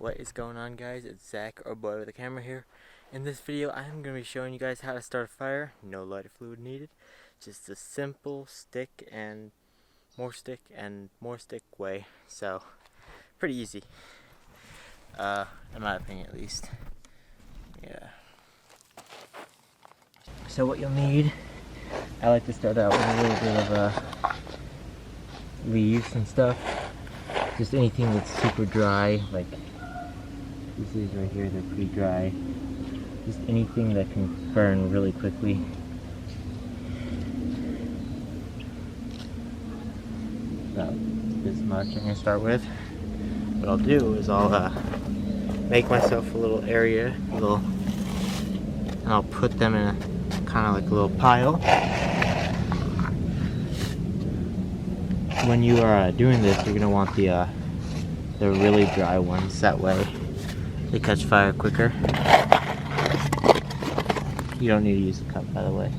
What is going on, guys? It's Zach, or Boy with a Camera here. In this video, I'm going to be showing you guys how to start a fire. No lighter fluid needed. Just a simple stick and more stick way. So, pretty easy. In my opinion, at least. Yeah. So what you'll need, I like to start out with a little bit of leaves and stuff. Just anything that's super dry, like these leaves right here, they're pretty dry. Just anything that can burn really quickly. About this much I'm gonna start with. What I'll do is I'll make myself a little area, and I'll put them in a kind of like a little pile. When you are doing this, you're gonna want the really dry ones. That way, they catch fire quicker. You don't need to use a cup, by the way.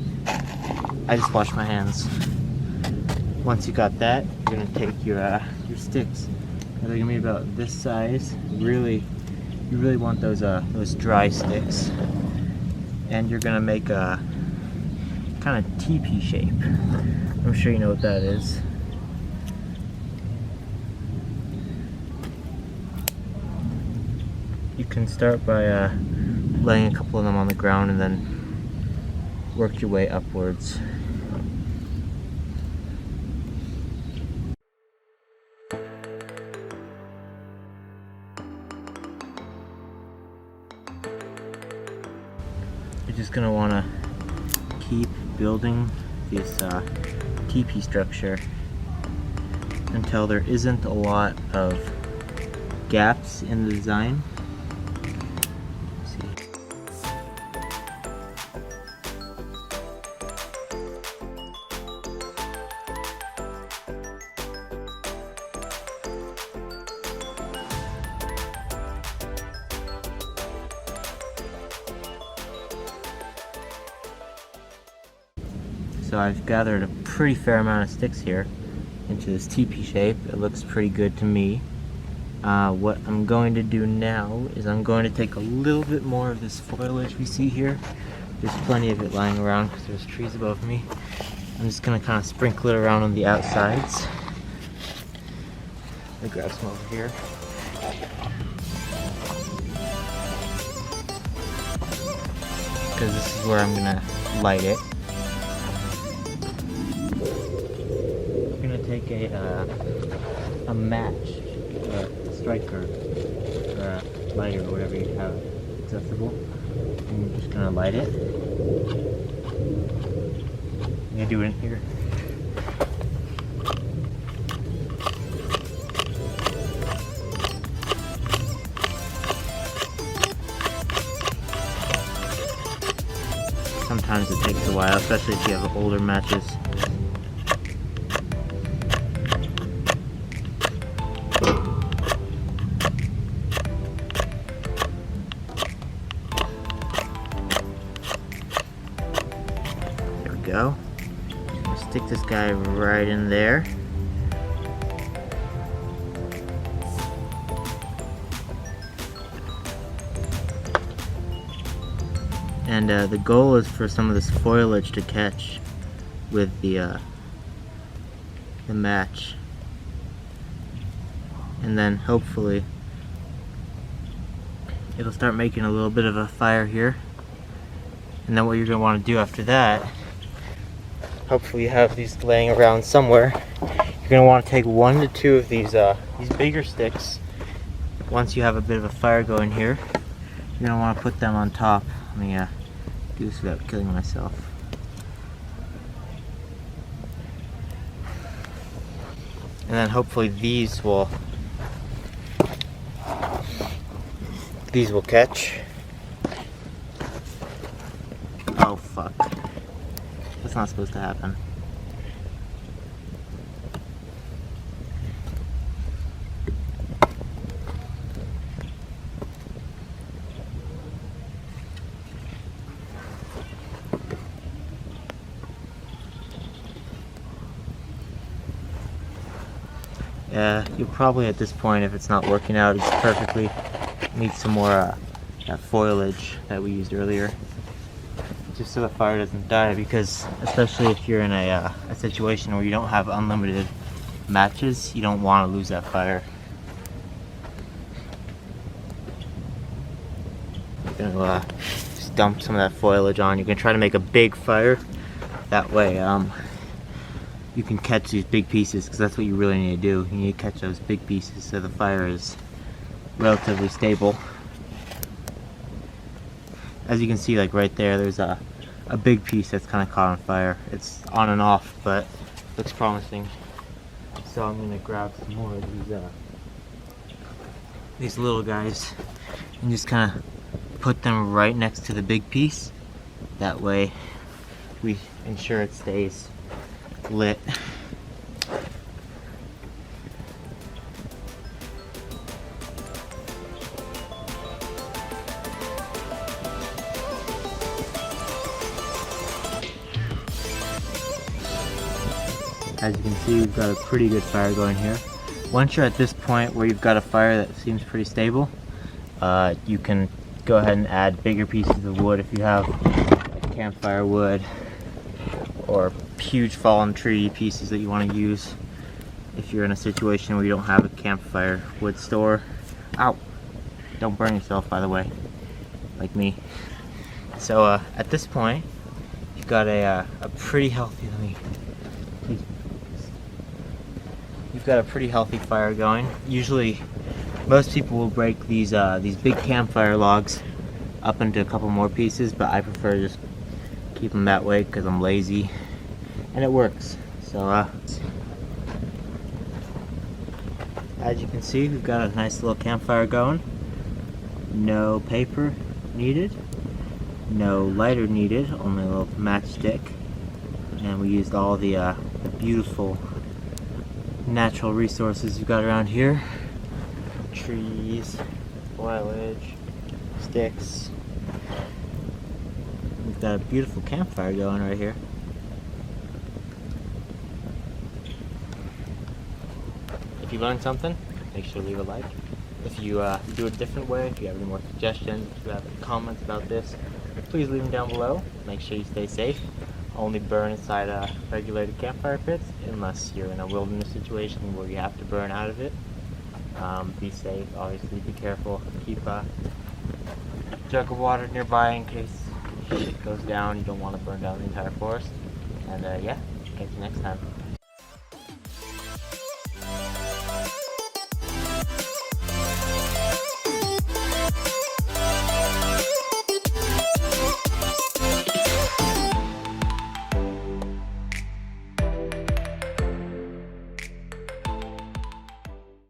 I just washed my hands. Once you got that, you're gonna take your sticks. They're gonna be about this size. You really want those dry sticks, and you're gonna make a kind of teepee shape. I'm sure you know what that is. You can start by laying a couple of them on the ground and then work your way upwards. You're just going to want to keep building this teepee structure until there isn't a lot of gaps in the design. So I've gathered a pretty fair amount of sticks here into this teepee shape. It looks pretty good to me. What I'm going to do now is I'm going to take a little bit more of this foliage we see here. There's plenty of it lying around because there's trees above me. I'm just going to kind of sprinkle it around on the outsides. Let me grab some over here. Because this is where I'm going to light it. Take a match, a striker, or a lighter, or whatever you have accessible, and you're just gonna light it. I'm gonna do it in here. Sometimes it takes a while, especially if you have older matches. Go. Stick this guy right in there. And the goal is for some of this foliage to catch with the match, and then hopefully it'll start making a little bit of a fire here. And then what you're going to want to do after that, hopefully you have these laying around somewhere. You're going to want to take 1 to 2 of these bigger sticks. Once you have a bit of a fire going here, you're going to want to put them on top. Let me do this without killing myself. And then hopefully these will catch. Oh fuck. That's not supposed to happen. You'll probably at this point, if it's not working out perfectly, need some more that foliage that we used earlier, just so the fire doesn't die, because especially if you're in a situation where you don't have unlimited matches, you don't want to lose that fire. You're gonna just dump some of that foliage on. You can try to make a big fire, that way you can catch these big pieces, because that's what you really need to do. You need to catch those big pieces so the fire is relatively stable. As you can see, like right there, there's a big piece that's kind of caught on fire. It's on and off, but looks promising. So I'm gonna grab some more of these little guys and just kind of put them right next to the big piece. That way we ensure it stays lit. As you can see, we've got a pretty good fire going here. Once you're at this point where you've got a fire that seems pretty stable, you can go ahead and add bigger pieces of wood if you have like campfire wood, or huge fallen tree pieces that you want to use if you're in a situation where you don't have a campfire wood store. Ow! Don't burn yourself, by the way, like me. So at this point, you've got a pretty healthy, you've got a pretty healthy fire going. Usually, most people will break these big campfire logs up into a couple more pieces, but I prefer just keep them that way because I'm lazy, and it works. So as you can see, we've got a nice little campfire going. No paper needed, no lighter needed, only a little matchstick, and we used all the beautiful natural resources you've got around here. Trees, foliage, sticks. We've got a beautiful campfire going right here. If you learned something, make sure to leave a like. If you do it a different way, if you have any more suggestions, if you have any comments about this, please leave them down below. Make sure you stay safe. Only burn inside regulated campfire pits unless you're in a wilderness situation where you have to burn out of it. Be safe, obviously, be careful. Keep a jug of water nearby in case shit goes down. You don't want to burn down the entire forest. And yeah, catch you next time.